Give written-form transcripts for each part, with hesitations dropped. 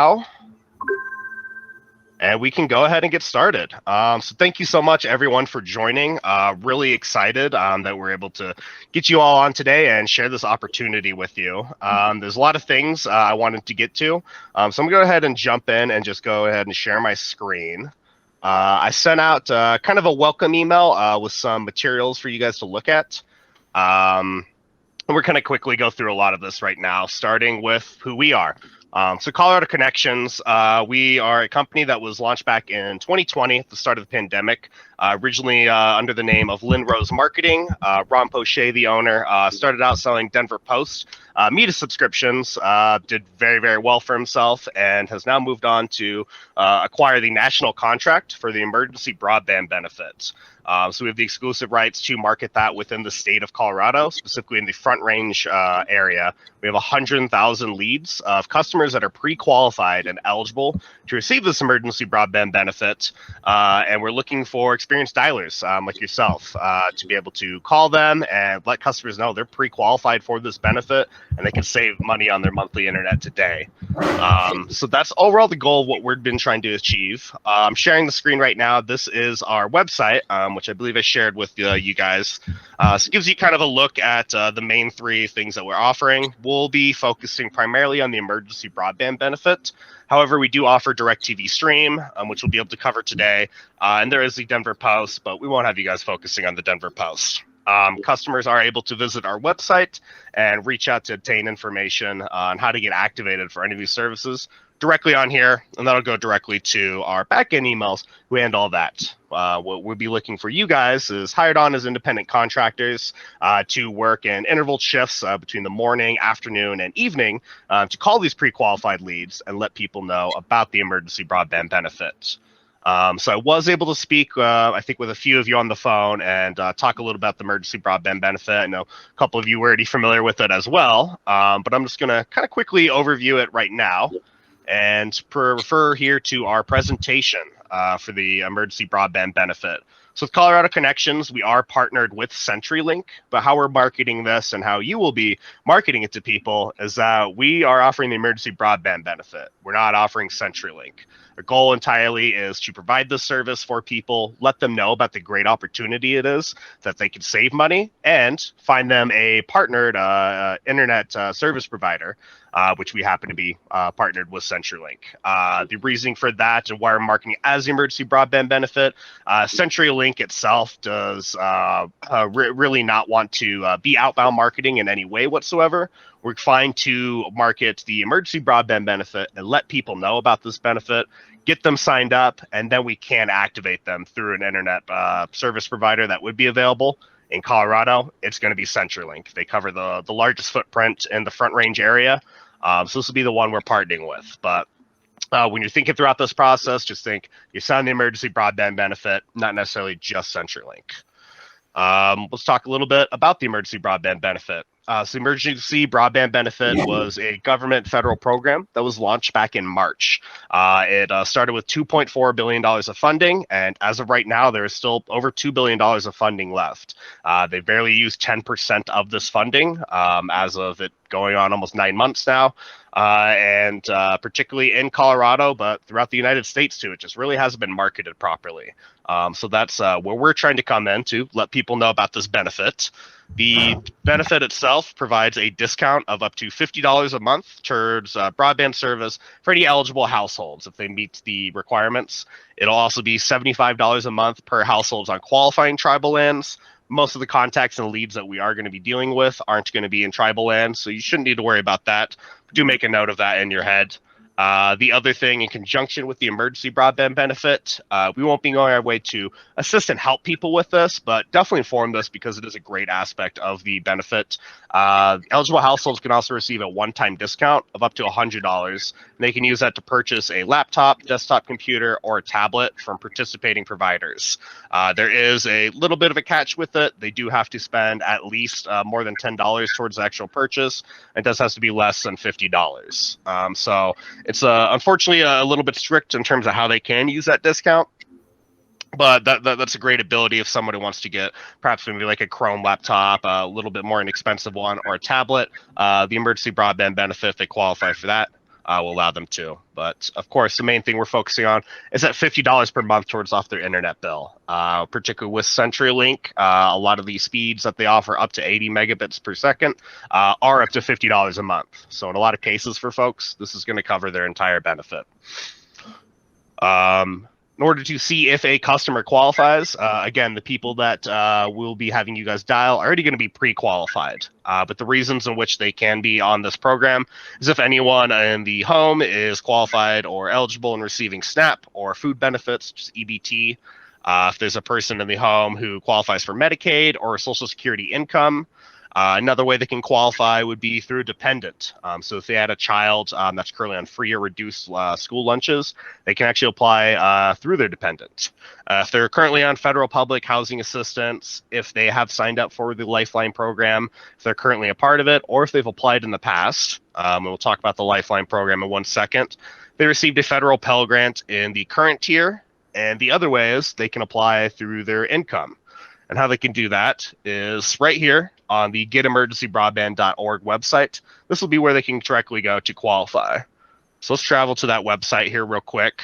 now, and we can go ahead and get started. So thank you so much, everyone, for joining. Really excited that we're able to get you all on today and share this opportunity with you. There's a lot of things I wanted to get to. So I'm going to go ahead and jump in and just go ahead and share my screen. I sent out kind of a welcome email with some materials for you guys to look at. We're going to quickly go through a lot of this right now, starting with who we are. So Colorado Connections, we are a company that was launched back in 2020 at the start of the pandemic, originally under the name of Lynn Rose Marketing. Ron Poche, the owner, started out selling Denver Post media subscriptions, did very, very well for himself, and has now moved on to acquire the national contract for the emergency broadband benefits. So we have the exclusive rights to market that within the state of Colorado, specifically in the Front Range area. We have 100,000 leads of customers that are pre-qualified and eligible to receive this emergency broadband benefit. And we're looking for experienced dialers like yourself to be able to call them and let customers know they're pre-qualified for this benefit and they can save money on their monthly internet today. So that's overall the goal of what we've been trying to achieve. I'm sharing the screen right now. This is our website, which I believe I shared with you guys. So it gives you kind of a look at the main three things that we're offering. We'll be focusing primarily on the emergency broadband benefit. However, we do offer DirecTV Stream, which we'll be able to cover today. And there is the Denver Post, but we won't have you guys focusing on the Denver Post. Customers are able to visit our website and reach out to obtain information on how to get activated for any of these services directly on here, and that'll go directly to our backend emails who handle all that. What we'll be looking for you guys is hired on as independent contractors to work in interval shifts between the morning, afternoon, and evening to call these pre-qualified leads and let people know about the emergency broadband benefits. So I was able to speak, I think, with a few of you on the phone and talk a little about the emergency broadband benefit. I know a couple of you were already familiar with it as well, but I'm just going to kind of quickly overview it right now and refer here to our presentation for the emergency broadband benefit. So with Colorado Connections, we are partnered with CenturyLink, but how we're marketing this and how you will be marketing it to people is that we are offering the emergency broadband benefit. We're not offering CenturyLink. Our goal entirely is to provide this service for people, let them know about the great opportunity it is, that they can save money, and find them a partnered internet service provider, which we happen to be partnered with CenturyLink. The reasoning for that and why we're marketing as the emergency broadband benefit, CenturyLink itself does really not want to be outbound marketing in any way whatsoever. We're trying to market the emergency broadband benefit and let people know about this benefit, get them signed up, and then we can activate them through an internet service provider that would be available. In Colorado, it's going to be CenturyLink. They cover the largest footprint in the Front Range area. So this will be the one we're partnering with. But when you're thinking throughout this process, just think you sign the emergency broadband benefit, not necessarily just CenturyLink. Let's talk a little bit about the emergency broadband benefit. So the emergency broadband benefit was a government federal program that was launched back in March. It started with $2.4 billion of funding, and as of right now, there is still over $2 billion of funding left. They barely used 10% of this funding as of it going on almost 9 months now. And particularly in Colorado, but throughout the United States too, it just really hasn't been marketed properly. So that's where we're trying to come in to let people know about this benefit. The benefit itself provides a discount of up to $50 a month towards broadband service for any eligible households if they meet the requirements. It'll also be $75 a month per households on qualifying tribal lands. Most of the contacts and leads that we are going to be dealing with aren't going to be in tribal lands, so you shouldn't need to worry about that. Do make a note of that in your head. The other thing, in conjunction with the emergency broadband benefit, we won't be going our way to assist and help people with this, but definitely inform this because it is a great aspect of the benefit. Eligible households can also receive a one-time discount of up to $100. They can use that to purchase a laptop, desktop computer, or a tablet from participating providers. There is a little bit of a catch with it. They do have to spend at least more than $10 towards the actual purchase. It does have to be less than $50. So it's unfortunately a little bit strict in terms of how they can use that discount. But that's a great ability if somebody wants to get perhaps maybe like a Chrome laptop, a little bit more inexpensive one, or a tablet. The emergency broadband benefit, if they qualify for that, will allow them to. But of course, the main thing we're focusing on is that $50 per month towards off their internet bill. Particularly with CenturyLink, a lot of these speeds that they offer up to 80 megabits per second are up to $50 a month. So in a lot of cases for folks, this is going to cover their entire benefit. In order to see if a customer qualifies, again, the people that we'll be having you guys dial are already going to be pre-qualified. But the reasons in which they can be on this program is if anyone in the home is qualified or eligible in receiving SNAP or food benefits, just EBT. If there's a person in the home who qualifies for Medicaid or Social Security income. Another way they can qualify would be through a dependent. So if they had a child that's currently on free or reduced school lunches, they can actually apply through their dependent. If they're currently on federal public housing assistance, if they have signed up for the Lifeline program, if they're currently a part of it, or if they've applied in the past, and we'll talk about the Lifeline program in 1 second, they received a federal Pell Grant in the current tier, and the other way is they can apply through their income. And how they can do that is right here on the getemergencybroadband.org website. This will be where they can directly go to qualify. So let's travel to that website here real quick.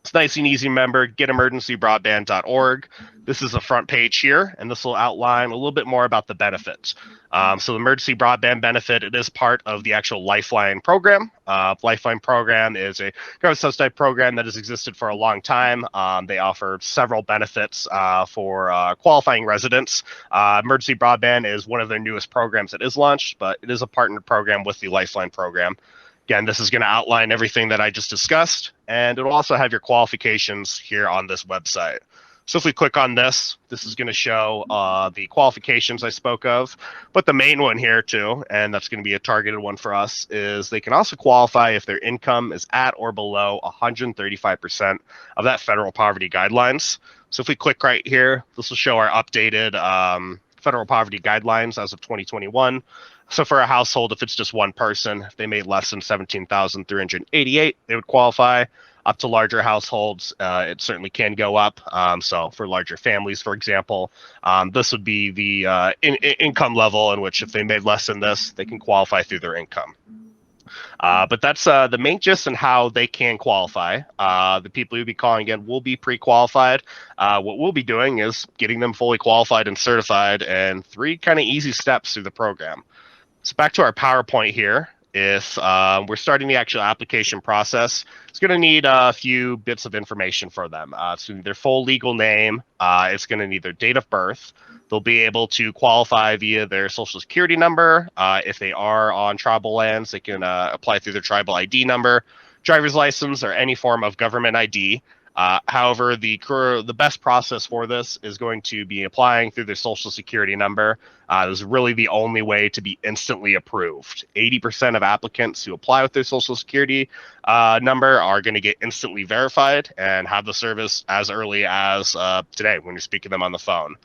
It's nice and easy, remember, getemergencybroadband.org. This is the front page here, and this will outline a little bit more about the benefits. So the emergency broadband benefit, it is part of the actual Lifeline program. Lifeline program is a government subsidized program that has existed for a long time. They offer several benefits for qualifying residents. Emergency broadband is one of their newest programs that is launched, but it is a partnered program with the Lifeline program. Again, this is going to outline everything that I just discussed, and it will also have your qualifications here on this website. So if we click on this, this is going to show the qualifications I spoke of, but the main one here too, and that's going to be a targeted one for us, is they can also qualify if their income is at or below 135% of that federal poverty guidelines. So if we click right here, this will show our updated federal poverty guidelines as of 2021. So for a household, if it's just one person, if they made less than $17,388, they would qualify. Up to larger households, it certainly can go up. So for larger families, for example, this would be the income level in which if they made less than this, they can qualify through their income. But that's the main gist and how they can qualify. The people you'll be calling in will be pre-qualified. What we'll be doing is getting them fully qualified and certified in 3 kind of easy steps through the program. So back to our PowerPoint here. If we're starting the actual application process, it's going to need a few bits of information for them. So their full legal name, it's going to need their date of birth. They'll be able to qualify via their social security number. If they are on tribal lands, they can apply through their tribal ID number, driver's license, or any form of government ID. However, the best process for this is going to be applying through their social security number. This is really the only way to be instantly approved. 80% of applicants who apply with their social security number are going to get instantly verified and have the service as early as today when you're speaking to them on the phone.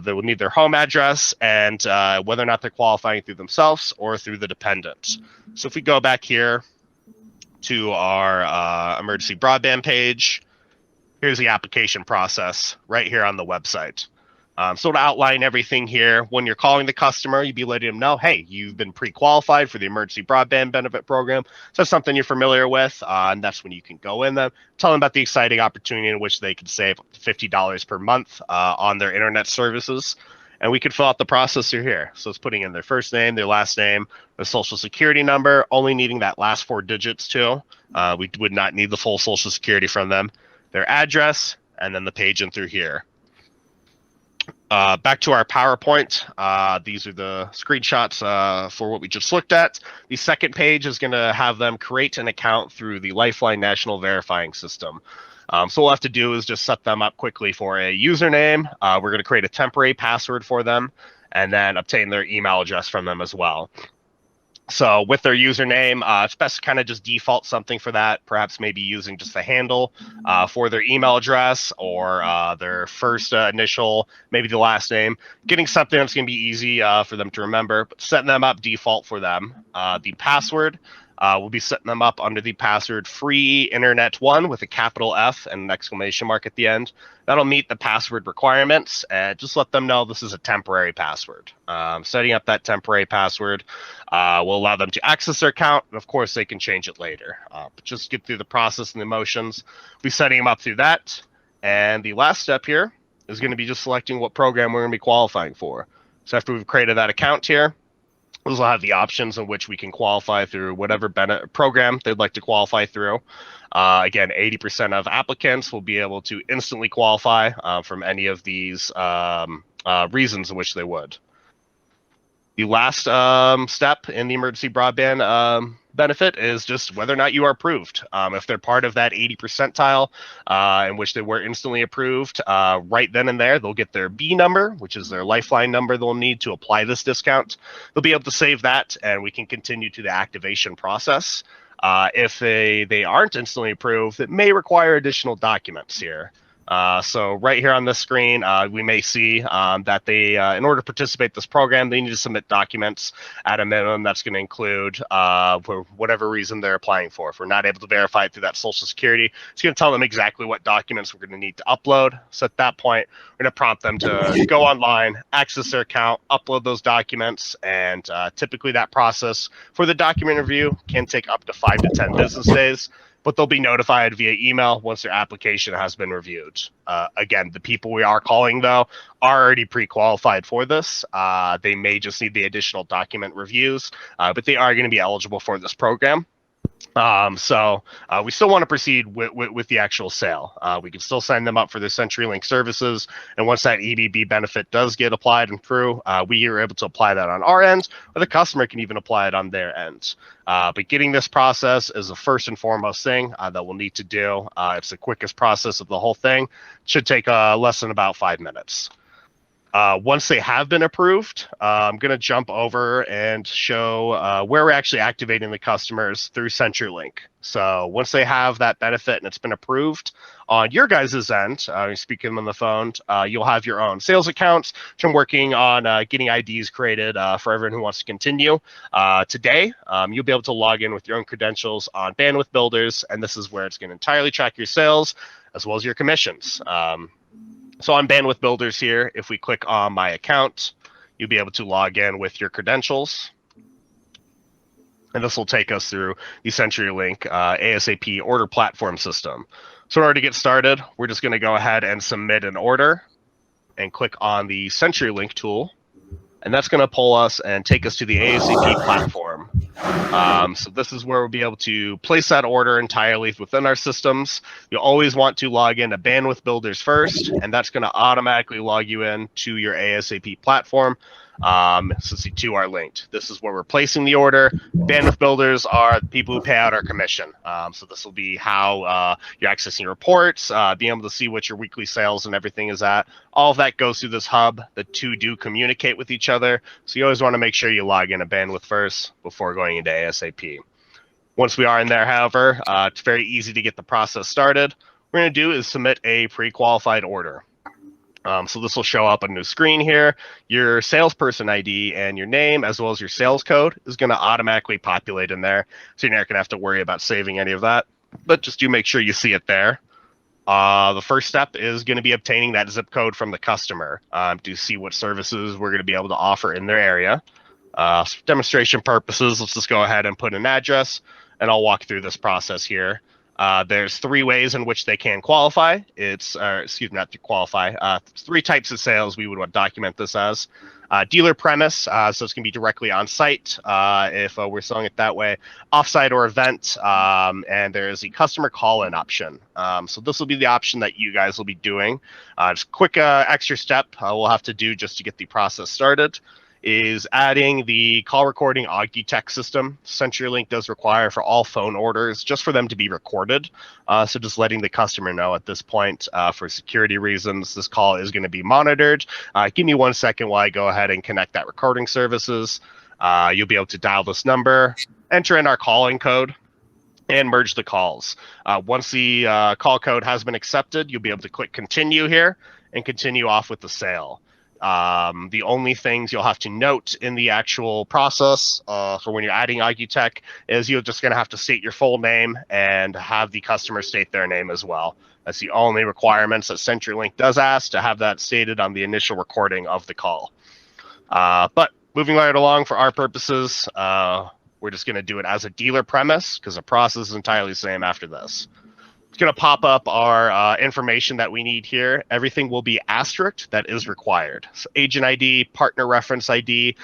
They will need their home address and whether or not they're qualifying through themselves or through the dependent. So if we go back here to our emergency broadband page, here's the application process right here on the website. So to outline everything here, when you're calling the customer, you'd be letting them know, hey, you've been pre-qualified for the emergency broadband benefit program. So that's something you're familiar with, and that's when you can go in there, tell them about the exciting opportunity in which they can save up to $50 per month on their internet services. And we could fill out the processor here. So it's putting in their first name, their last name, their social security number, only needing that last 4 digits too. We would not need the full social security from them, their address, and then the page in through here. Back to our PowerPoint. These are the screenshots for what we just looked at. The second page is going to have them create an account through the Lifeline National Verifying System. So what we'll have to do is just set them up quickly for a username. We're going to create a temporary password for them and then obtain their email address from them as well. So with their username, it's best to kind of just default something for that, perhaps maybe using just the handle for their email address or their first initial, maybe the last name. Getting something that's going to be easy for them to remember, but setting them up default for them. The password, We'll be setting them up under the password free internet one with a capital F and an exclamation mark at the end. That'll meet the password requirements, and just let them know this is a temporary password. Setting up that temporary password will allow them to access their account, and of course they can change it later. But just get through the process and the motions. We'll be setting them up through that. And the last step here is going to be just selecting what program we're going to be qualifying for. So after we've created that account here, those will have the options in which we can qualify through whatever program they'd like to qualify through. Again, 80% of applicants will be able to instantly qualify from any of these reasons in which they would. The last step in the emergency broadband benefit is just whether or not you are approved. If they're part of that 80 percentile in which they were instantly approved, right then and there, they'll get their B number, which is their lifeline number they'll need to apply this discount. They'll be able to save that, and we can continue to the activation process. If they aren't instantly approved, it may require additional documents here. So right here on this screen, we may see that they, in order to participate in this program, they need to submit documents at a minimum. That's going to include for whatever reason they're applying for. If we're not able to verify it through that Social Security, it's going to tell them exactly what documents we're going to need to upload. So at that point, we're going to prompt them to go online, access their account, upload those documents, and typically that process for the document review can take up to 5 to 10 business days. But they'll be notified via email once their application has been reviewed. Again, the people we are calling, though, are already pre-qualified for this. They may just need the additional document reviews, but they are going to be eligible for this program. So we still want to proceed with the actual sale. We can still sign them up for their CenturyLink services, and once that EBB benefit does get applied and through, we are able to apply that on our end, or the customer can even apply it on their end. But getting this process is the first and foremost thing that we'll need to do. It's the quickest process of the whole thing. It should take less than about 5 minutes. Once they have been approved, I'm going to jump over and show where we're actually activating the customers through CenturyLink. So once they have that benefit and it's been approved on your guys' end, speaking on the phone, you'll have your own sales accounts, which I'm working on getting IDs created for everyone who wants to continue. Today, you'll be able to log in with your own credentials on Bandwidth Builders, and this is where it's going to entirely track your sales as well as your commissions. So on Bandwidth Builders here, if we click on My Account, you'll be able to log in with your credentials. And this will take us through the CenturyLink ASAP order platform system. So in order to get started, we're just going to go ahead and submit an order and click on the CenturyLink tool. And that's going to pull us and take us to the ASAP platform. So this is where we'll be able to place that order entirely within our systems. You'll always want to log into Bandwidth Builders first, and that's going to automatically log you in to your ASAP platform. Since the two are linked. This is where we're placing the order. Bandwidth Builders are the people who pay out our commission. So this will be how you're accessing your reports, being able to see what your weekly sales and everything is at. All of that goes through this hub. The two do communicate with each other. So you always want to make sure you log into Bandwidth first before going into ASAP. Once we are in there, however, it's very easy to get the process started. What we're going to do is submit a pre-qualified order. So this will show up on a new screen here. Your salesperson ID and your name, as well as your sales code, is going to automatically populate in there. So you're not going to have to worry about saving any of that. But just do make sure you see it there. The first step is going to be obtaining that zip code from the customer to see what services we're going to be able to offer in their area. For demonstration purposes, let's just go ahead and put an address, and I'll walk through this process here. There's 3 ways in which they can qualify. Not to qualify. 3 types of sales we would document this as. Dealer premise, so it's going to be directly on site if we're selling it that way. Offsite or event, and there's a customer call-in option. So this will be the option that you guys will be doing. Just quick extra step we'll have to do just to get the process started is adding the call recording Augie tech system. CenturyLink does require for all phone orders just for them to be recorded. So just letting the customer know at this point for security reasons, this call is going to be monitored. Give me 1 second while I go ahead and connect that recording services. You'll be able to dial this number, enter in our calling code, and merge the calls. Once the call code has been accepted, you'll be able to click continue here and continue off with the sale. The only things you'll have to note in the actual process for when you're adding IQTech is you're just going to have to state your full name and have the customer state their name as well. That's the only requirements that CenturyLink does ask, to have that stated on the initial recording of the call. But moving right along, for our purposes, we're just going to do it as a dealer premise because the process is entirely the same after this. It's going to pop up our information that we need here. Everything will be asterisked that is required. So agent ID, partner reference ID,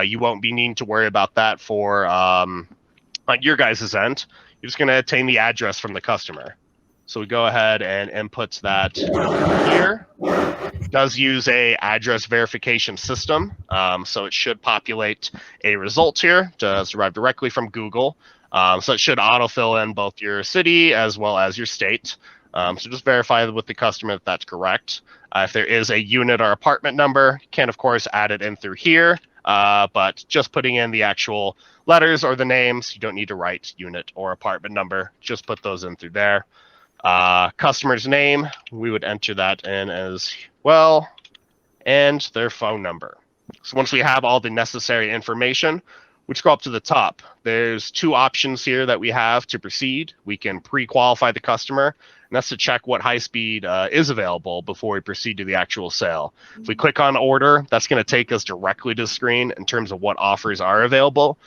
you won't be needing to worry about that for on your guys' end. You're just going to obtain the address from the customer. So we go ahead and input that here. It does use a address verification system, so it should populate a result here. It does arrive directly from Google. So it should autofill in both your city as well as your state. So just verify with the customer that that's correct. If there is a unit or apartment number, you can, of course, add it in through here. But just putting in the actual letters or the names, you don't need to write unit or apartment number. Just put those in through there. Customer's name, we would enter that in as well, and their phone number. So once we have all the necessary information, we scroll up to the top. There's two options here that we have to proceed. We can pre-qualify the customer, and that's to check what high speed is available before we proceed to the actual sale. If we click on order, that's going to take us directly to the screen in terms of what offers are available.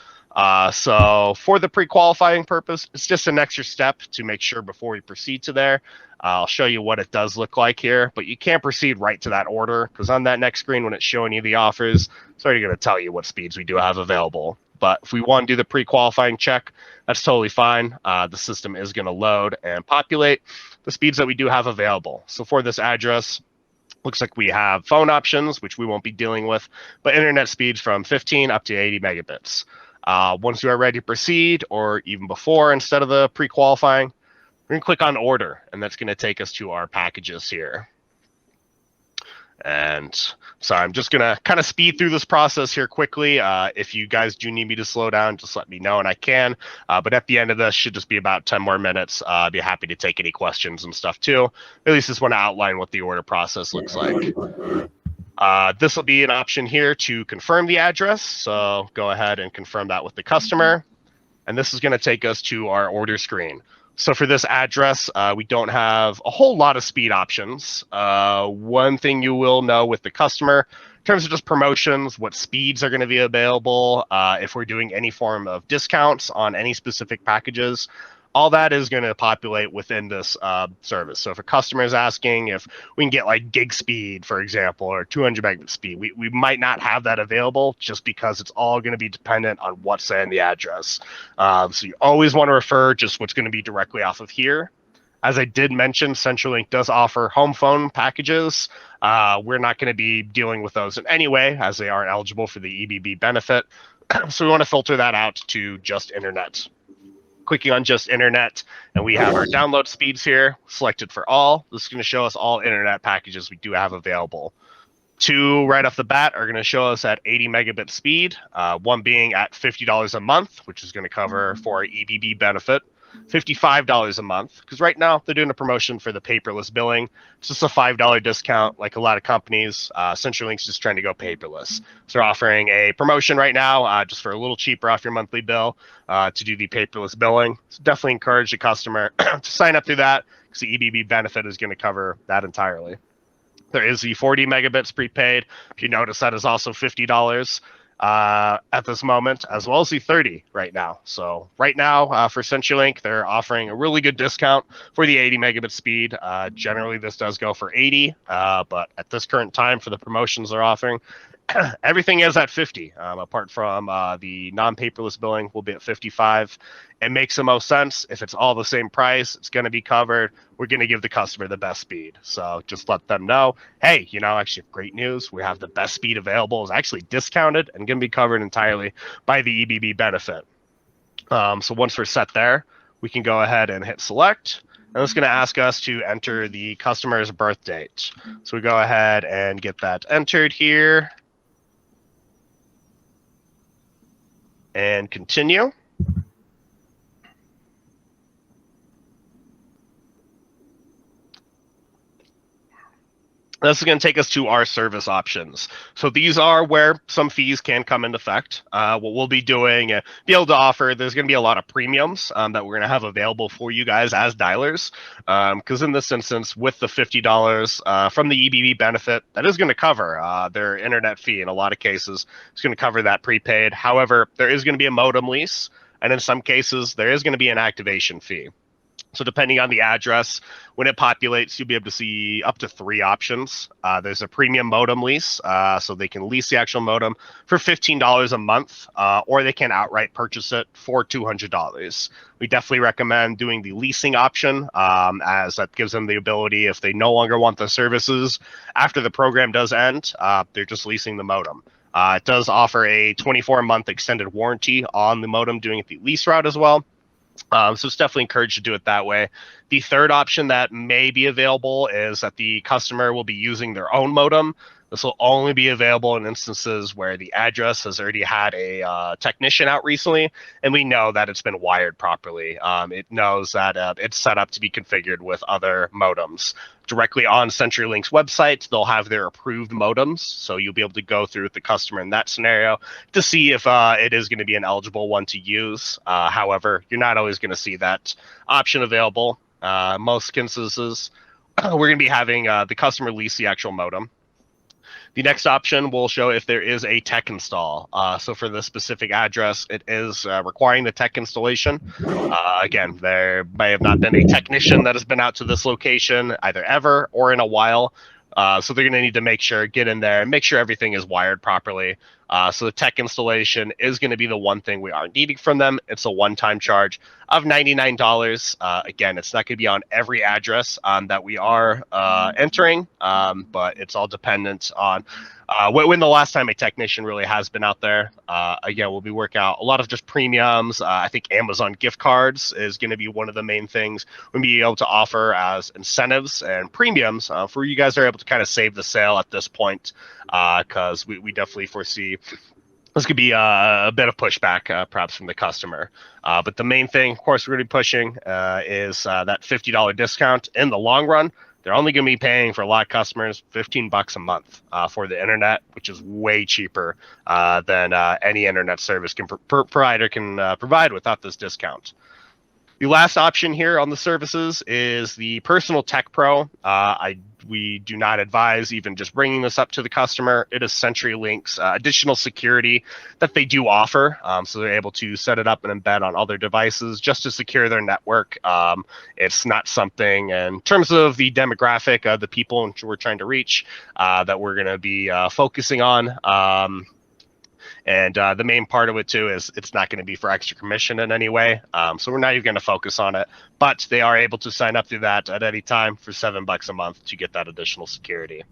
So for the pre-qualifying purpose, it's just an extra step to make sure before we proceed to there. I'll show you what it does look like here, but you can't proceed right to that order because on that next screen when it's showing you the offers, it's already going to tell you what speeds we do have available. But if we want to do the pre-qualifying check, that's totally fine. The system is going to load and populate the speeds that we do have available. So for this address, looks like we have phone options, which we won't be dealing with, but internet speeds from 15 up to 80 megabits. Once you are ready to proceed, or even before, instead of the pre-qualifying, we're going to click on order, and that's going to take us to our packages here. And sorry, I'm just going to kind of speed through this process here quickly. If you guys do need me to slow down, just let me know and I can. But at the end of this, should just be about 10 more minutes. I'd be happy to take any questions and stuff too. At least just want to outline what the order process looks like. This will be an option here to confirm the address. So go ahead and confirm that with the customer. And this is going to take us to our order screen. So for this address, we don't have a whole lot of speed options. One thing you will know with the customer, in terms of just promotions, what speeds are going to be available, if we're doing any form of discounts on any specific packages, all that is going to populate within this service. So if a customer is asking if we can get like gig speed, for example, or 200 megabit speed, we might not have that available just because it's all going to be dependent on what's in the address. So you always want to refer just what's going to be directly off of here. As I did mention, CenturyLink does offer home phone packages. We're not going to be dealing with those in any way as they aren't eligible for the EBB benefit. So we want to filter that out to just internet. Clicking on just internet, and we have our download speeds here selected for all. This is going to show us all internet packages we do have available. Two right off the bat are going to show us at 80 megabit speed, one being at $50 a month, which is going to cover for our EBB benefit, $55 a month, because right now they're doing a promotion for the paperless billing. It's just a $5 discount like a lot of companies. CenturyLink's just trying to go paperless. So they're offering a promotion right now just for a little cheaper off your monthly bill to do the paperless billing. So definitely encourage the customer to sign up through that because the EBB benefit is going to cover that entirely. There is the 40 megabits prepaid. If you notice, that is also $50 at this moment, as well as the 30 right now. So right now for CenturyLink, they're offering a really good discount for the 80 megabit speed. Generally, this does go for 80, but at this current time for the promotions they're offering, everything is at 50, apart from the non-paperless billing will be at 55. It makes the most sense. If it's all the same price, it's going to be covered. We're going to give the customer the best speed. So just let them know, hey, actually great news. We have the best speed available. It's actually discounted and going to be covered entirely by the EBB benefit. So once we're set there, we can go ahead and hit select. And it's going to ask us to enter the customer's birth date. So we go ahead and get that entered here. And continue. This is going to take us to our service options. So these are where some fees can come into effect. What we'll be doing, be able to offer, there's going to be a lot of premiums that we're going to have available for you guys as dialers. Because in this instance, with the $50 from the EBB benefit, that is going to cover their internet fee in a lot of cases. It's going to cover that prepaid. However, there is going to be a modem lease, and in some cases, there is going to be an activation fee. So depending on the address, when it populates, you'll be able to see up to 3 options. There's a premium modem lease, so they can lease the actual modem for $15 a month, or they can outright purchase it for $200. We definitely recommend doing the leasing option, as that gives them the ability, if they no longer want the services after the program does end, they're just leasing the modem. It does offer a 24-month extended warranty on the modem doing it the lease route as well. So it's definitely encouraged to do it that way. The third option that may be available is that the customer will be using their own modem. This will only be available in instances where the address has already had a technician out recently, and we know that it's been wired properly. It knows that it's set up to be configured with other modems. Directly on CenturyLink's website, they'll have their approved modems, so you'll be able to go through with the customer in that scenario to see if it is going to be an eligible one to use. However, you're not always going to see that option available. Most instances, we're going to be having the customer lease the actual modem. The next option will show if there is a tech install. So for this specific address, it is requiring the tech installation. Again, there may have not been a technician that has been out to this location either ever or in a while. So they're going to need to get in there and make sure everything is wired properly. So the tech installation is going to be the one thing we are needing from them. It's a one-time charge of $99. Again, it's not going to be on every address that we are entering, but it's all dependent on when the last time a technician really has been out there. Again, we'll be working out a lot of just premiums. I think Amazon gift cards is going to be one of the main things we'll be able to offer as incentives and premiums for you guys that are able to kind of save the sale at this point, because we definitely foresee this could be a bit of pushback, perhaps from the customer. But the main thing, of course, we're going to be pushing is that $50 discount. In the long run, they're only going to be paying, for a lot of customers, $15 a month for the internet, which is way cheaper than any internet service provider can provide without this discount. The last option here on the services is the Personal Tech Pro. We do not advise even just bringing this up to the customer. It is CenturyLink's additional security that they do offer. So they're able to set it up and embed on all their devices just to secure their network. It's not something, in terms of the demographic of the people we're trying to reach, that we're going to be focusing on. And the main part of it, too, is it's not going to be for extra commission in any way. So we're not even going to focus on it. But they are able to sign up through that at any time for $7 a month to get that additional security.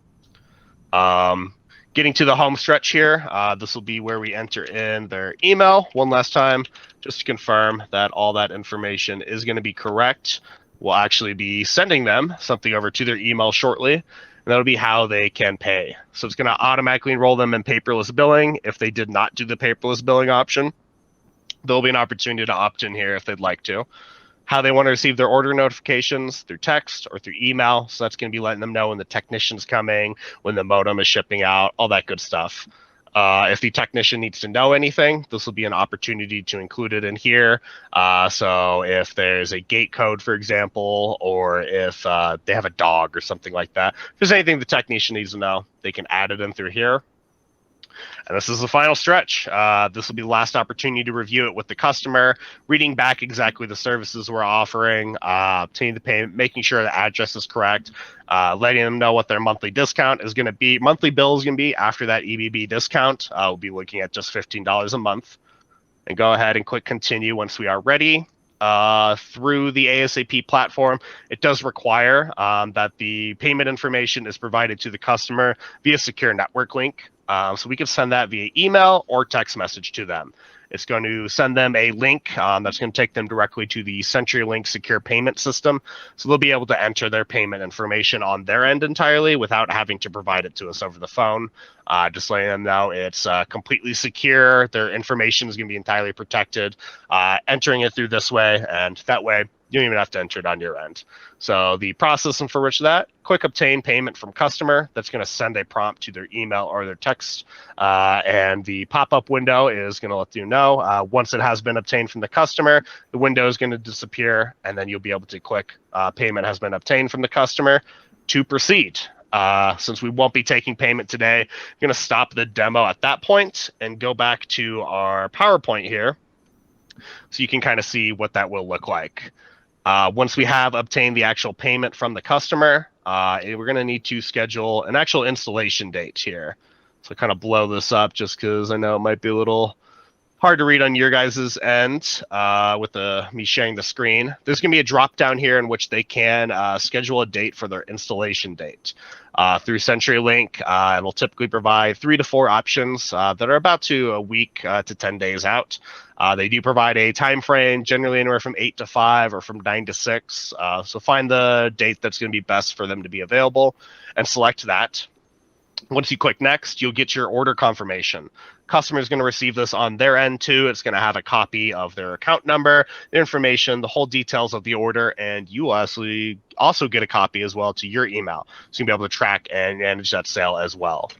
Getting to the home stretch here, this will be where we enter in their email one last time, just to confirm that all that information is going to be correct. We'll actually be sending them something over to their email shortly. And that'll be how they can pay. So it's going to automatically enroll them in paperless billing. If they did not do the paperless billing option, there'll be an opportunity to opt in here if they'd like to. How they want to receive their order notifications, through text or through email. So that's going to be letting them know when the technician's coming, when the modem is shipping out, all that good stuff. If the technician needs to know anything, this will be an opportunity to include it in here. So if there's a gate code, for example, or if they have a dog or something like that, if there's anything the technician needs to know, they can add it in through here. And this is the final stretch. This will be the last opportunity to review it with the customer, reading back exactly the services we're offering, obtaining the payment, making sure the address is correct, letting them know what their monthly discount is going to be. Monthly bill is going to be after that EBB discount. We'll be looking at just $15 a month. And go ahead and click continue once we are ready. Through the ASAP platform, it does require that the payment information is provided to the customer via secure network link. So we can send that via email or text message to them. It's going to send them a link that's going to take them directly to the CenturyLink secure payment system. So they'll be able to enter their payment information on their end entirely without having to provide it to us over the phone. Just letting them know it's completely secure. Their information is going to be entirely protected. Entering it through this way, and that way You don't even have to enter it on your end. So the process for which that, click obtain payment from customer. That's going to send a prompt to their email or their text. And the pop-up window is going to let you know once it has been obtained from the customer, the window is going to disappear, and then you'll be able to click payment has been obtained from the customer to proceed. Since we won't be taking payment today, I'm going to stop the demo at that point and go back to our PowerPoint here so you can kind of see what that will look like. Once we have obtained the actual payment from the customer, we're going to need to schedule an actual installation date here. So kind of blow this up just because I know it might be a little hard to read on your guys' end with me sharing the screen. There's going to be a drop down here in which they can schedule a date for their installation date. Through CenturyLink, it'll typically provide 3 to 4 options that are about a week to 10 days out. They do provide a time frame, generally anywhere from 8 to 5 or from 9 to 6. So find the date that's going to be best for them to be available and select that. Once you click next, you'll get your order confirmation. Customer is going to receive this on their end too. It's going to have a copy of their account number, their information, the whole details of the order, and you also get a copy as well to your email. So you'll be able to track and manage that sale as well.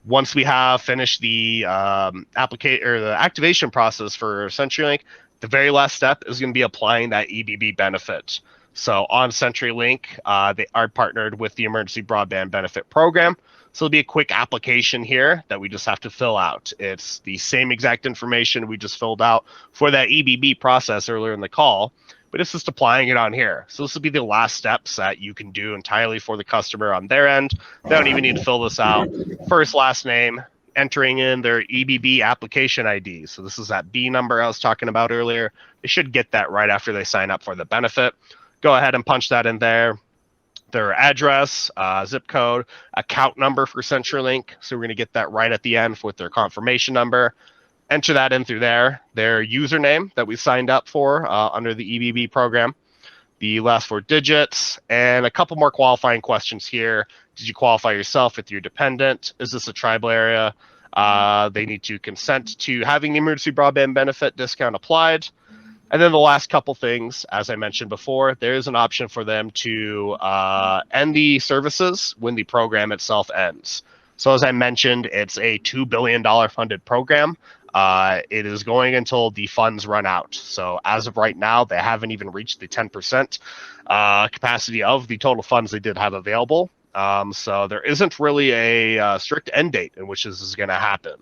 Once we have finished the the activation process for CenturyLink, the very last step is going to be applying that EBB benefit. So on CenturyLink, they are partnered with the Emergency Broadband Benefit Program. So it'll be a quick application here that we just have to fill out. It's the same exact information we just filled out for that EBB process earlier in the call, but it's just applying it on here. So this will be the last steps that you can do entirely for the customer on their end. They don't even need to fill this out. First, last name, entering in their EBB application ID. So this is that B number I was talking about earlier. They should get that right after they sign up for the benefit. Go ahead and punch that in there. Their address, zip code, account number for CenturyLink. So we're going to get that right at the end with their confirmation number. Enter that in through there. Their username that we signed up for under the EBB program. The last 4 digits. And a couple more qualifying questions here. Did you qualify yourself with your dependent? Is this a tribal area? They need to consent to having the emergency broadband benefit discount applied. And then the last couple things, as I mentioned before, there is an option for them to end the services when the program itself ends. So as I mentioned, it's a $2 billion funded program. It is going until the funds run out. So as of right now, they haven't even reached the 10% capacity of the total funds they did have available. So there isn't really a strict end date in which this is going to happen.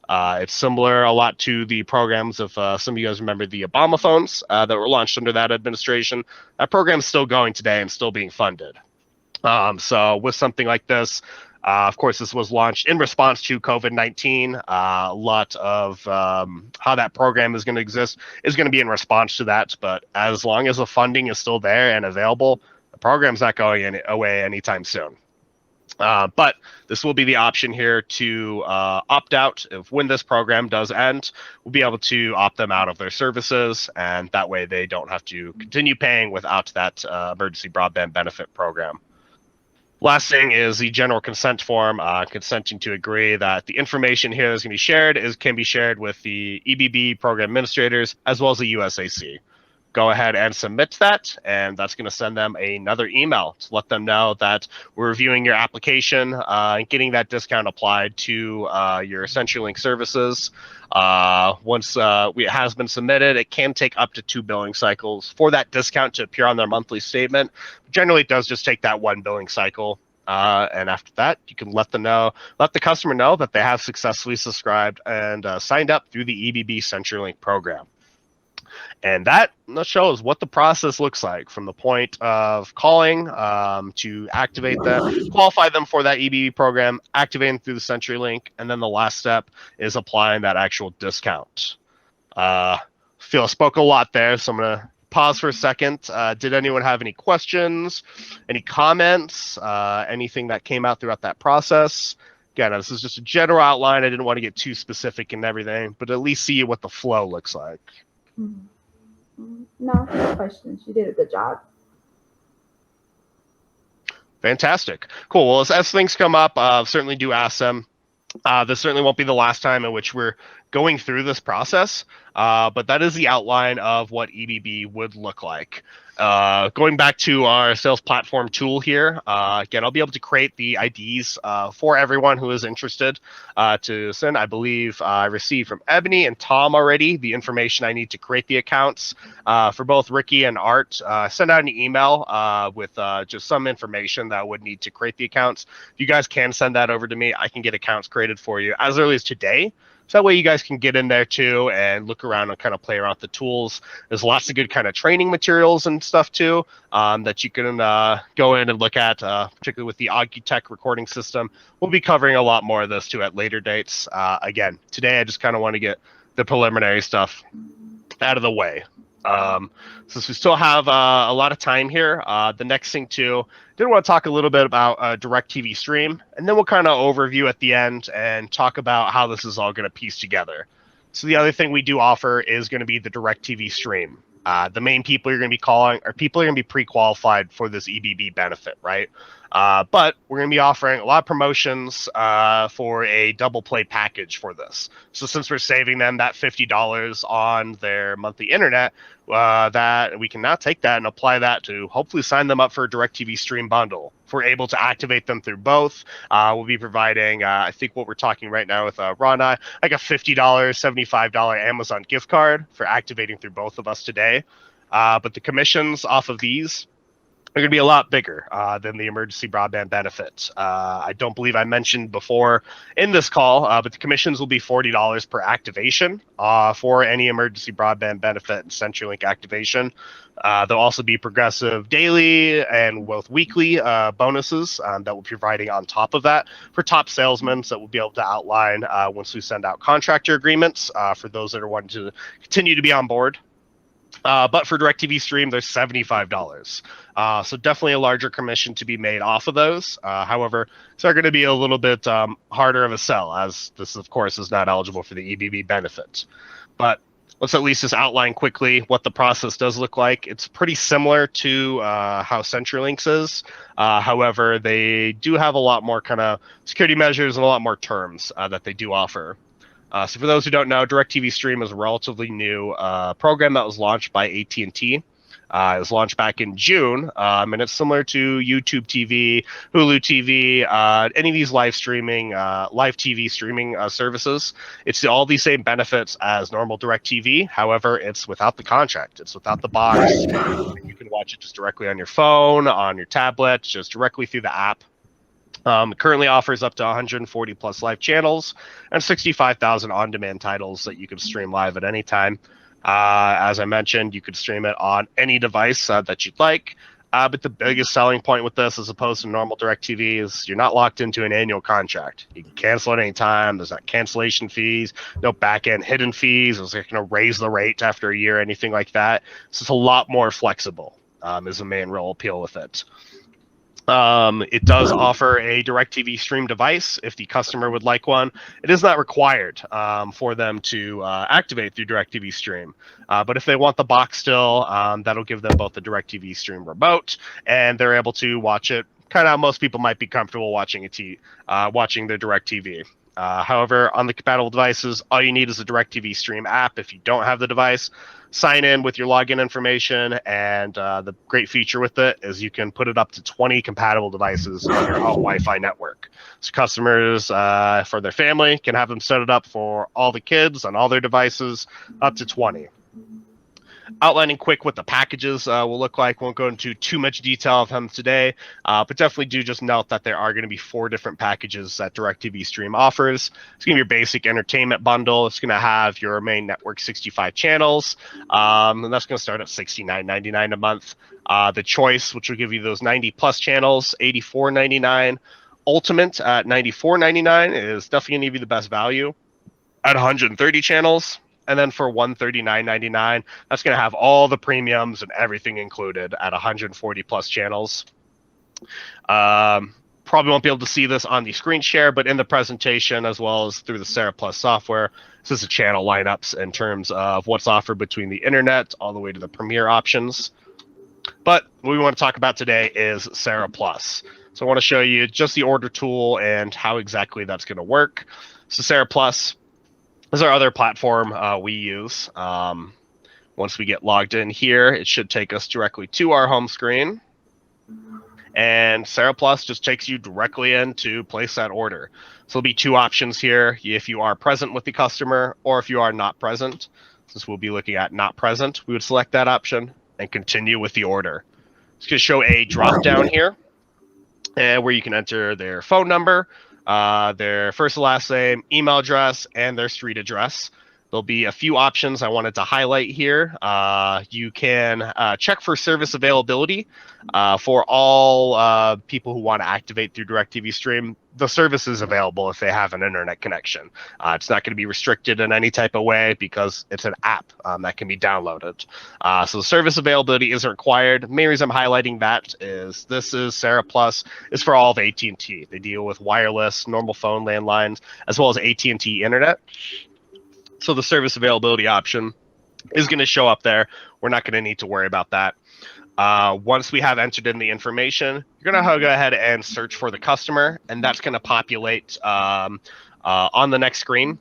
It's similar a lot to the programs of some of you guys remember the Obama phones that were launched under that administration. That program's still going today and still being funded. So with something like this, of course, this was launched in response to COVID-19. A lot of how that program is going to exist is going to be in response to that. But as long as the funding is still there and available, the program's not going away anytime soon. But this will be the option here to opt out. If when this program does end, we'll be able to opt them out of their services, and that way they don't have to continue paying without that emergency broadband benefit program. Last thing is the general consent form, consenting to agree that the information here that's going to be shared can be shared with the EBB program administrators as well as the USAC. Go ahead and submit that, and that's going to send them another email to let them know that we're reviewing your application and getting that discount applied to your CenturyLink services. Once it has been submitted, it can take up to 2 billing cycles for that discount to appear on their monthly statement. Generally, it does just take that 1 billing cycle. And after that, you can let the customer know that they have successfully subscribed and signed up through the EBB CenturyLink program. And that shows what the process looks like from the point of calling to activate them, qualify them for that EBB program, activating through the CenturyLink, and then the last step is applying that actual discount. I spoke a lot there, so I'm going to pause for a second. Did anyone have any questions, any comments, anything that came out throughout that process? Again, this is just a general outline. I didn't want to get too specific and everything, but at least see what the flow looks like. No questions. You did a good job. Fantastic. Cool. Well, as things come up, certainly do ask them. This certainly won't be the last time in which we're going through this process, but that is the outline of what EBB would look like. Going back to our sales platform tool here, again, I'll be able to create the IDs for everyone who is interested to send. I believe I received from Ebony and Tom already the information I need to create the accounts for both Ricky and Art. Send out an email with just some information that I would need to create the accounts. If you guys can send that over to me, I can get accounts created for you as early as today. So that way you guys can get in there too and look around and kind of play around with the tools. There's lots of good kind of training materials and stuff too that you can go in and look at, particularly with the Augutech recording system. We'll be covering a lot more of this too at later dates. Again, today I just kind of want to get the preliminary stuff out of the way. Since we still have a lot of time here, the next thing too, did want to talk a little bit about DirecTV Stream, and then we'll kind of overview at the end and talk about how this is all going to piece together. So the other thing we do offer is going to be the DirecTV Stream. The main people you're going to be calling are people who are going to be pre-qualified for this EBB benefit, right? But we're going to be offering a lot of promotions for a double play package for this. So since we're saving them that $50 on their monthly internet, that we can now take that and apply that to hopefully sign them up for a DirecTV Stream bundle. If we're able to activate them through both, we'll be providing, I think what we're talking right now with Ron and I, like a $50, $75 Amazon gift card for activating through both of us today. But the commissions off of these are going to be a lot bigger than the emergency broadband benefit. I don't believe I mentioned before in this call, but the commissions will be $40 per activation for any emergency broadband benefit and CenturyLink activation. There'll also be progressive daily and both weekly bonuses that we'll be providing on top of that for top salesmen that we'll be able to outline once we send out contractor agreements for those that are wanting to continue to be on board. But for DirecTV Stream, there's $75. So definitely a larger commission to be made off of those. However, it's going to be a little bit harder of a sell, as this, of course, is not eligible for the EBB benefit. But let's at least just outline quickly what the process does look like. It's pretty similar to how CenturyLink's is. However, they do have a lot more kind of security measures and a lot more terms that they do offer. So for those who don't know, DirecTV Stream is a relatively new program that was launched by AT&T. It was launched back in June, and it's similar to YouTube TV, Hulu TV, any of these live TV streaming services. It's all the same benefits as normal DirecTV. However, it's without the contract. It's without the box. You can watch it just directly on your phone, on your tablet, just directly through the app. Currently offers up to 140 plus live channels and 65,000 on-demand titles that you can stream live at any time. As I mentioned, you could stream it on any device that you'd like. But the biggest selling point with this, as opposed to normal DirecTV, is you're not locked into an annual contract. You can cancel at any time. There's not cancellation fees, no back-end hidden fees. It's not going to raise the rate after a year, anything like that. So it's a lot more flexible is the main real appeal with it. It does offer a DirecTV Stream device if the customer would like one. It is not required for them to activate through DirecTV Stream. But if they want the box still, that'll give them both the DirecTV Stream remote, and they're able to watch it kind of how most people might be comfortable watching watching their DirecTV. However, on the compatible devices, all you need is a DirecTV Stream app. If you don't have the device, sign in with your login information, and the great feature with it is you can put it up to 20 compatible devices on your own Wi-Fi network. So customers for their family can have them set it up for all the kids on all their devices, up to 20. Outlining quick what the packages will look like. Won't go into too much detail of them today, but definitely do just note that there are going to be 4 different packages that DirecTV Stream offers. It's going to be your basic entertainment bundle. It's going to have your main network 65 channels, and that's going to start at $69.99 a month. The Choice, which will give you those 90 plus channels, $84.99. Ultimate at $94.99 is definitely going to give you the best value at 130 channels. And then for $139.99, that's going to have all the premiums and everything included at 140 plus channels. Probably won't be able to see this on the screen share, but in the presentation, as well as through the Sarah Plus software, this is the channel lineups in terms of what's offered between the internet all the way to the premiere options. But what we want to talk about today is Sarah Plus. So I want to show you just the order tool and how exactly that's going to work. So Sarah Plus is our other platform we use. Once we get logged in here, it should take us directly to our home screen. And Sarah Plus just takes you directly in to place that order. So there'll be two options here, if you are present with the customer or if you are not present. Since we'll be looking at not present, we would select that option and continue with the order. It's going to show a drop down here and where you can enter their phone number, their first and last name, email address, and their street address. There'll be a few options I wanted to highlight here. You can check for service availability for all people who want to activate through DirecTV Stream. The service is available if they have an internet connection. It's not going to be restricted in any type of way because it's an app that can be downloaded. So the service availability isn't required. The main reason I'm highlighting that is this is Sarah Plus is for all of AT&T. They deal with wireless, normal phone landlines, as well as AT&T internet. So the service availability option is going to show up there. We're not going to need to worry about that. Once we have entered in the information, you're going to go ahead and search for the customer, and that's going to populate on the next screen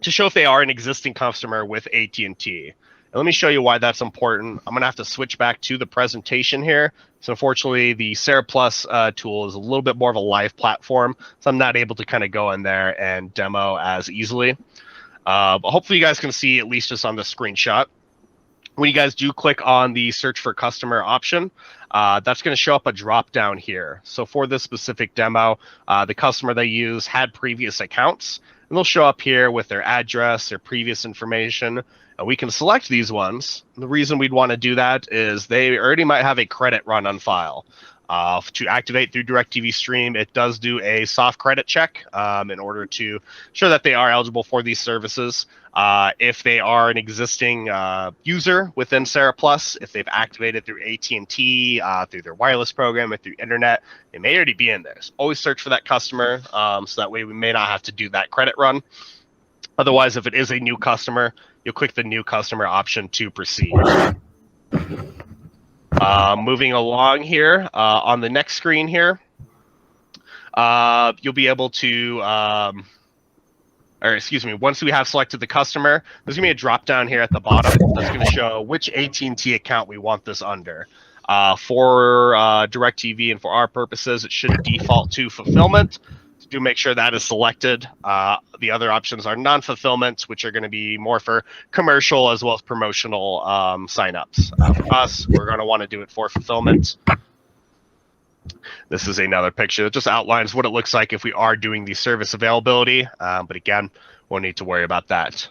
to show if they are an existing customer with AT&T. And let me show you why that's important. I'm going to have to switch back to the presentation here. So unfortunately, the Sarah Plus tool is a little bit more of a live platform, so I'm not able to kind of go in there and demo as easily. But hopefully you guys can see at least just on the screenshot. When you guys do click on the search for customer option, that's going to show up a drop down here. So for this specific demo, the customer they use had previous accounts, and they'll show up here with their address, their previous information, and we can select these ones. The reason we'd want to do that is they already might have a credit run on file. To activate through DirecTV Stream, it does do a soft credit check in order to show that they are eligible for these services. If they are an existing user within Sarah Plus, if they've activated through AT&T, through their wireless program, or through internet, they may already be in there. So always search for that customer, so that way we may not have to do that credit run. Otherwise, if it is a new customer, you'll click the new customer option to proceed. Moving along here, on the next screen here, you'll be able to, once we have selected the customer, there's going to be a drop down here at the bottom that's going to show which AT&T account we want this under. For DirecTV and for our purposes, it should default to fulfillment. So do make sure that is selected. The other options are non-fulfillment, which are going to be more for commercial as well as promotional signups. For us, we're going to want to do it for fulfillment. This is another picture that just outlines what it looks like if we are doing the service availability. But again, won't need to worry about that.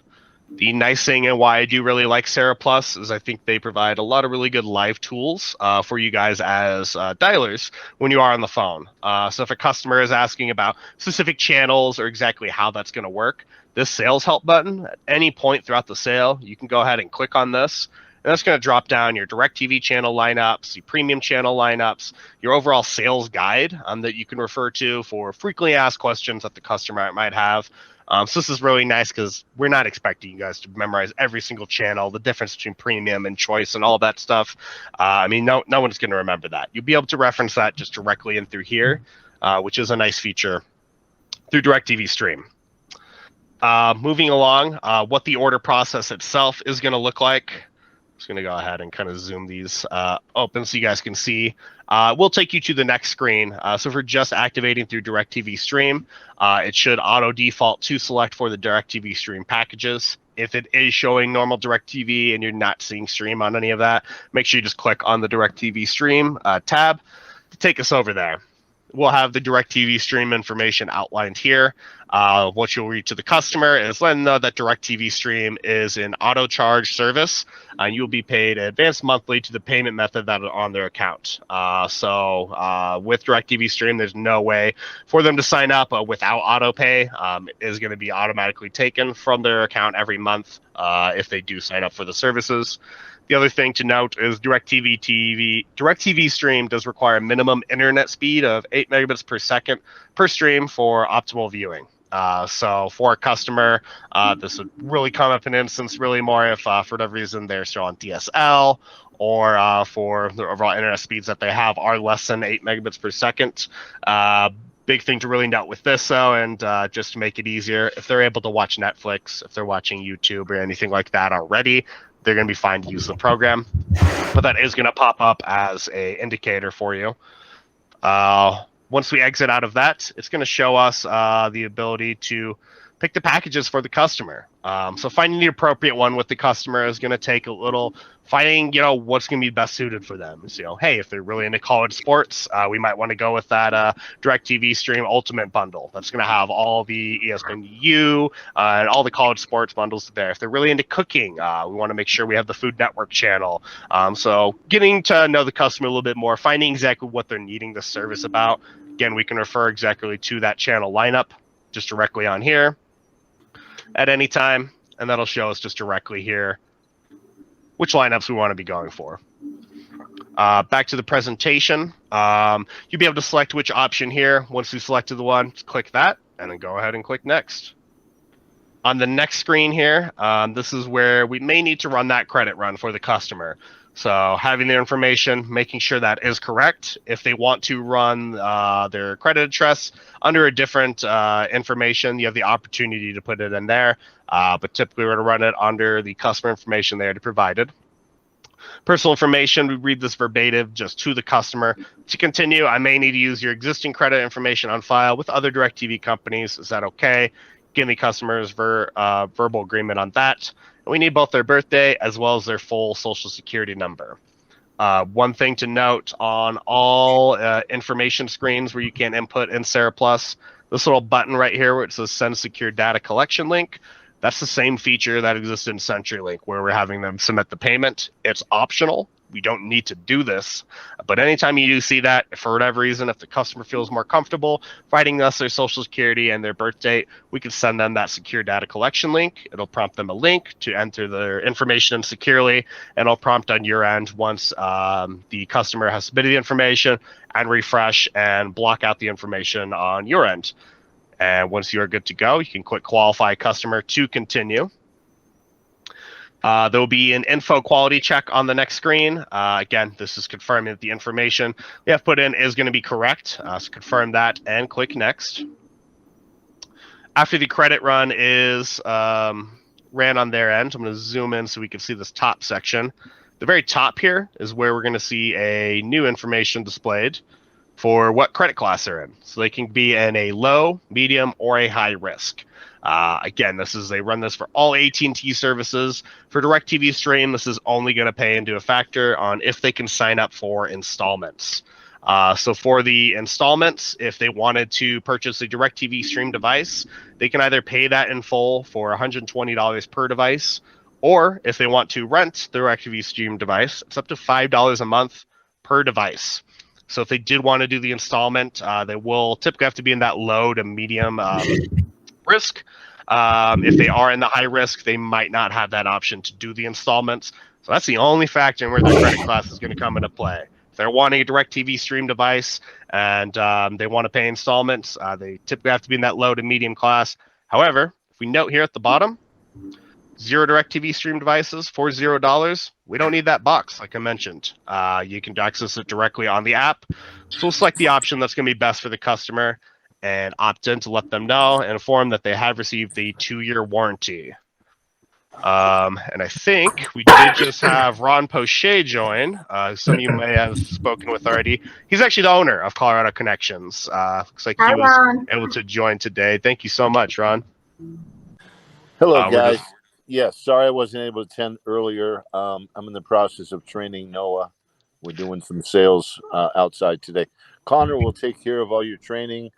The nice thing and why I do really like Sarah Plus is I think they provide a lot of really good live tools for you guys as dialers when you are on the phone. So if a customer is asking about specific channels or exactly how that's going to work, this sales help button at any point throughout the sale, you can go ahead and click on this. And that's going to drop down your DirecTV channel lineups, your premium channel lineups, your overall sales guide that you can refer to for frequently asked questions that the customer might have. So this is really nice because we're not expecting you guys to memorize every single channel, the difference between premium and choice and all that stuff. I mean, no one's going to remember that. You'll be able to reference that just directly in through here, which is a nice feature through DirecTV Stream. Moving along, what the order process itself is going to look like. I'm just going to go ahead and kind of zoom these open so you guys can see. We'll take you to the next screen. So if we're just activating through DirecTV Stream, it should auto default to select for the DirecTV Stream packages. If it is showing normal DirecTV and you're not seeing Stream on any of that, make sure you just click on the DirecTV Stream tab to take us over there. We'll have the DirecTV Stream information outlined here. What you'll read to the customer is let them know that DirecTV Stream is an auto charge service, and you'll be paid advanced monthly to the payment method that are on their account. So with DirecTV Stream, there's no way for them to sign up without auto pay. It is going to be automatically taken from their account every month if they do sign up for the services. The other thing to note is DirecTV Stream does require a minimum internet speed of 8 megabits per second per stream for optimal viewing. So for a customer, this would really come up in instance really more if for whatever reason they're still on DSL or for the overall internet speeds that they have are less than 8 megabits per second. Big thing to really note with this, though, and just to make it easier, if they're able to watch Netflix, if they're watching YouTube or anything like that already, they're going to be fine to use the program. But that is going to pop up as a indicator for you. Once we exit out of that, it's going to show us the ability to pick the packages for the customer. So finding the appropriate one with the customer is going to take a little finding, what's going to be best suited for them. So, hey, if they're really into college sports, we might want to go with that DirecTV Stream Ultimate bundle. That's going to have all the ESPNU and all the college sports bundles there. If they're really into cooking, we want to make sure we have the Food Network channel. So getting to know the customer a little bit more, finding exactly what they're needing the service about. Again, we can refer exactly to that channel lineup just directly on here at any time, and that'll show us just directly here which lineups we want to be going for. Back to the presentation, you'll be able to select which option here. Once you selected the one, click that, and then go ahead and click next. On the next screen here, this is where we may need to run that credit run for the customer. So having their information, making sure that is correct. If they want to run their credit address under a different information, you have the opportunity to put it in there. But typically we're going to run it under the customer information they already provided. Personal information, we read this verbatim just to the customer. To continue, I may need to use your existing credit information on file with other DirecTV companies. Is that okay? Give the customers verbal agreement on that. We need both their birthday as well as their full social security number. One thing to note on all information screens where you can input in Sarah Plus, this little button right here where it says send secure data collection link, that's the same feature that exists in CenturyLink where we're having them submit the payment. It's optional. We don't need to do this, but anytime you do see that, for whatever reason, if the customer feels more comfortable providing us their social security and their birth date, we can send them that secure data collection link. It'll prompt them a link to enter their information securely, and it'll prompt on your end once the customer has submitted the information and refresh and block out the information on your end. And once you're good to go, you can click qualify customer to continue. There will be an info quality check on the next screen. Again, this is confirming that the information we have put in is going to be correct. So confirm that and click next. After the credit run is ran on their end, I'm going to zoom in so we can see this top section. The very top here is where we're going to see a new information displayed for what credit class they're in. So they can be in a low, medium, or a high risk. Again, they run this for all AT&T services. For DirecTV Stream, this is only going to pay into a factor on if they can sign up for installments. So for the installments, if they wanted to purchase a DirecTV Stream device, they can either pay that in full for $120 per device, or if they want to rent the DirecTV Stream device, it's up to $5 a month per device. So if they did want to do the installment, they will typically have to be in that low to medium risk. If they are in the high risk, they might not have that option to do the installments. So that's the only factor in where the credit class is going to come into play. If they're wanting a DirecTV Stream device and they want to pay installments, they typically have to be in that low to medium class. However, if we note here at the bottom, 0 DirecTV Stream devices for $0. We don't need that box, like I mentioned. You can access it directly on the app. So we'll select the option that's going to be best for the customer and opt in to let them know and inform that they have received the 2-year warranty. And I think we did just have Ron Poche join. Some of you may have spoken with already. He's actually the owner of Colorado Connections. Looks like he was able to join today. Thank you so much, Ron. Hello, guys. Yes, sorry I wasn't able to attend earlier. I'm in the process of training Noah. We're doing some sales outside today. Connor will take care of all your training.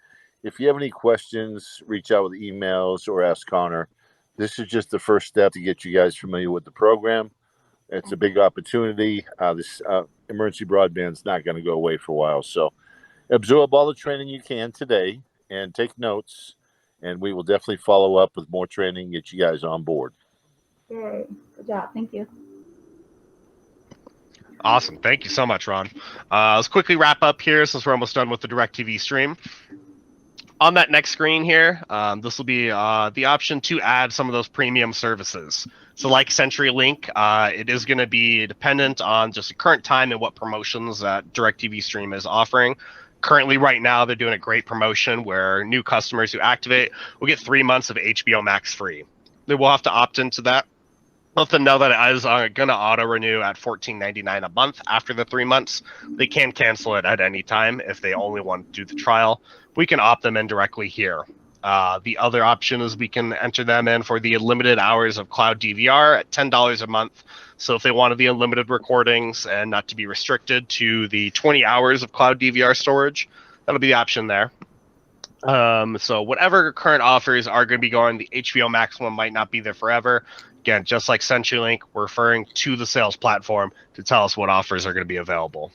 If you have any questions, reach out with emails or ask Connor. This is just the first step to get you guys familiar with the program. It's a big opportunity. This emergency broadband is not going to go away for a while. So absorb all the training you can today and take notes. And we will definitely follow up with more training and get you guys on board. Great. Good job. Thank you. Awesome. Thank you so much, Ron. Let's quickly wrap up here since we're almost done with the DirecTV Stream. On that next screen here, this will be the option to add some of those premium services. So like CenturyLink, it is going to be dependent on just the current time and what promotions that DirecTV Stream is offering. Currently, right now, they're doing a great promotion where new customers who activate will get 3 months of HBO Max free. They will have to opt into that. Let them know that it is going to auto renew at $14.99 a month after the 3 months. They can cancel it at any time if they only want to do the trial. We can opt them in directly here. The other option is we can enter them in for the unlimited hours of cloud DVR at $10 a month. So if they wanted the unlimited recordings and not to be restricted to the 20 hours of cloud DVR storage, that'll be the option there. So whatever current offers are going to be going, the HBO Max one might not be there forever. Again, just like CenturyLink, we're referring to the sales platform to tell us what offers are going to be available.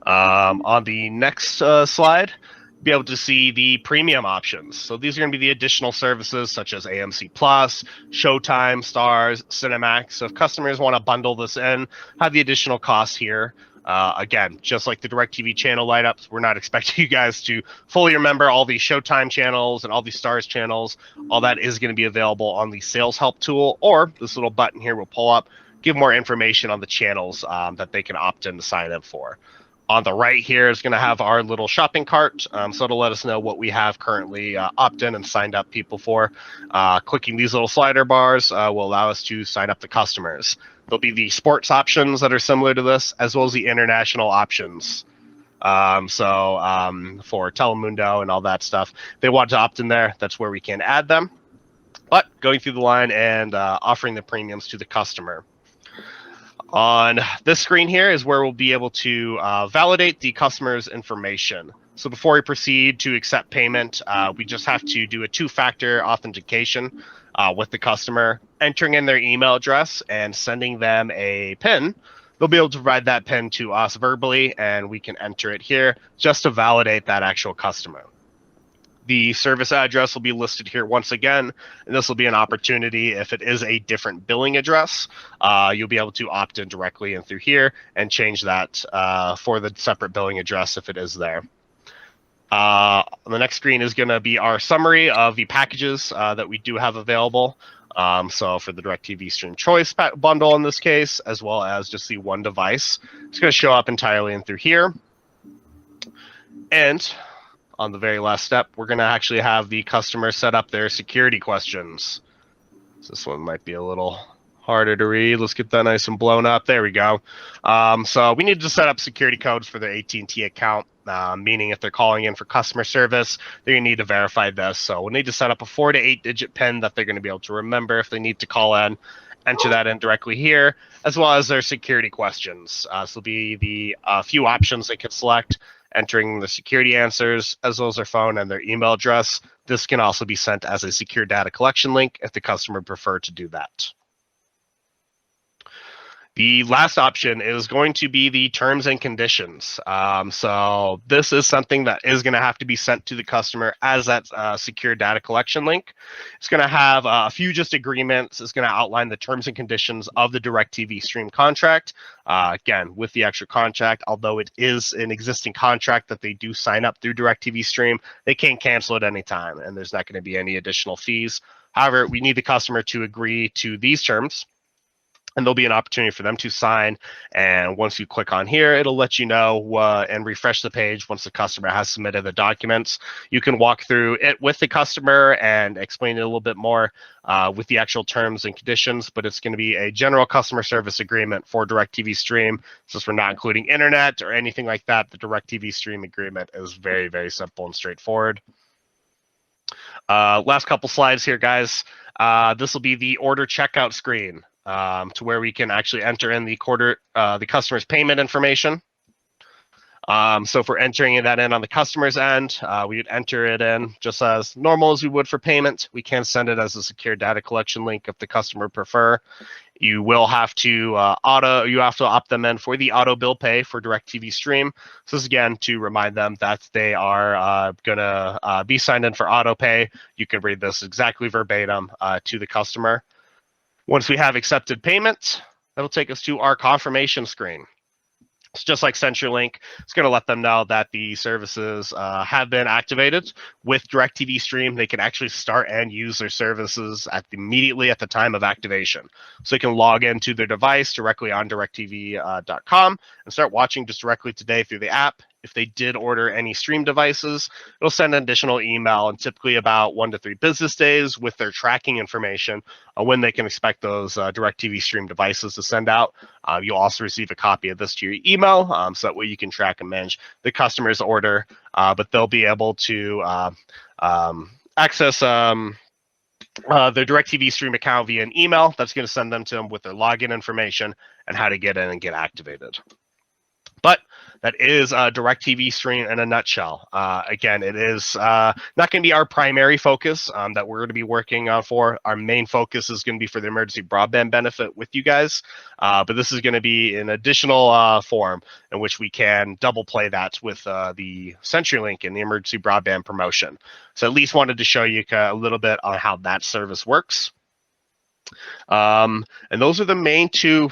On the next slide, be able to see the premium options. So these are going to be the additional services such as AMC Plus, Showtime, Stars, Cinemax. So if customers want to bundle this in, have the additional costs here. Again, just like the DirecTV channel light-ups, we're not expecting you guys to fully remember all these Showtime channels and all these Stars channels. All that is going to be available on the sales help tool, or this little button here will pull up, give more information on the channels that they can opt in to sign up for. On the right here is going to have our little shopping cart, so it'll let us know what we have currently opt-in and signed up people for. Clicking these little slider bars will allow us to sign up the customers. There'll be the sports options that are similar to this, as well as the international options. For Telemundo and all that stuff, if they want to opt in there, that's where we can add them. But going through the line and offering the premiums to the customer. On this screen here is where we'll be able to validate the customer's information. So before we proceed to accept payment, we just have to do a two-factor authentication with the customer, entering in their email address and sending them a PIN. They'll be able to provide that PIN to us verbally, and we can enter it here just to validate that actual customer. The service address will be listed here once again, and this will be an opportunity if it is a different billing address. You'll be able to opt in directly in through here and change that for the separate billing address if it is there. On the next screen is going to be our summary of the packages that we do have available. So for the DirecTV Stream Choice bundle in this case, as well as just the one device, it's going to show up entirely in through here. And on the very last step, we're going to actually have the customer set up their security questions. So this one might be a little harder to read. Let's get that nice and blown up. There we go. So we need to set up security codes for their AT&T account, meaning if they're calling in for customer service, they're going to need to verify this. So we'll need to set up a 4 to 8 digit PIN that they're going to be able to remember if they need to call in. Enter that in directly here, as well as their security questions. So there'll be the few options they can select, entering the security answers, as well as their phone and their email address. This can also be sent as a secure data collection link if the customer prefer to do that. The last option is going to be the terms and conditions. So this is something that is going to have to be sent to the customer as that secure data collection link. It's going to have a few just agreements. It's going to outline the terms and conditions of the DirecTV Stream contract. Again, with the extra contract, although it is an existing contract that they do sign up through DirecTV Stream, they can't cancel at any time, and there's not going to be any additional fees. However, we need the customer to agree to these terms, and there'll be an opportunity for them to sign. And once you click on here, it'll let you know and refresh the page once the customer has submitted the documents. You can walk through it with the customer and explain it a little bit more with the actual terms and conditions, but it's going to be a general customer service agreement for DirecTV Stream. Since we're not including internet or anything like that, the DirecTV Stream agreement is very, very simple and straightforward. Last couple slides here, guys. This will be the order checkout screen. To where we can actually enter in the customer's payment information. So if we're entering that in on the customer's end, we would enter it in just as normal as we would for payment. We can send it as a secure data collection link if the customer prefer. You will have to opt them in for the auto bill pay for DirecTV Stream. So this is again to remind them that they are gonna be signed in for auto pay. You can read this exactly verbatim to the customer. Once we have accepted payment, that'll take us to our confirmation screen. It's just like CenturyLink. It's going to let them know that the services have been activated with DirecTV Stream. They can actually start and use their services immediately at the time of activation. So they can log into their device directly on directv.com and start watching just directly today through the app. If they did order any stream devices, it'll send an additional email, and typically about 1 to 3 business days with their tracking information on when they can expect those DirecTV Stream devices to send out. You'll also receive a copy of this to your email, so that way you can track and manage the customer's order, but they'll be able to access their DirecTV Stream account via an email that's going to send them to them with their login information and how to get in and get activated. But that is DirecTV Stream in a nutshell. Again, it is not going to be our primary focus that we're going to be working on for. Our main focus is going to be for the emergency broadband benefit with you guys. But this is going to be an additional form in which we can double play that with the CenturyLink and the emergency broadband promotion. So at least wanted to show you a little bit on how that service works. And those are the main two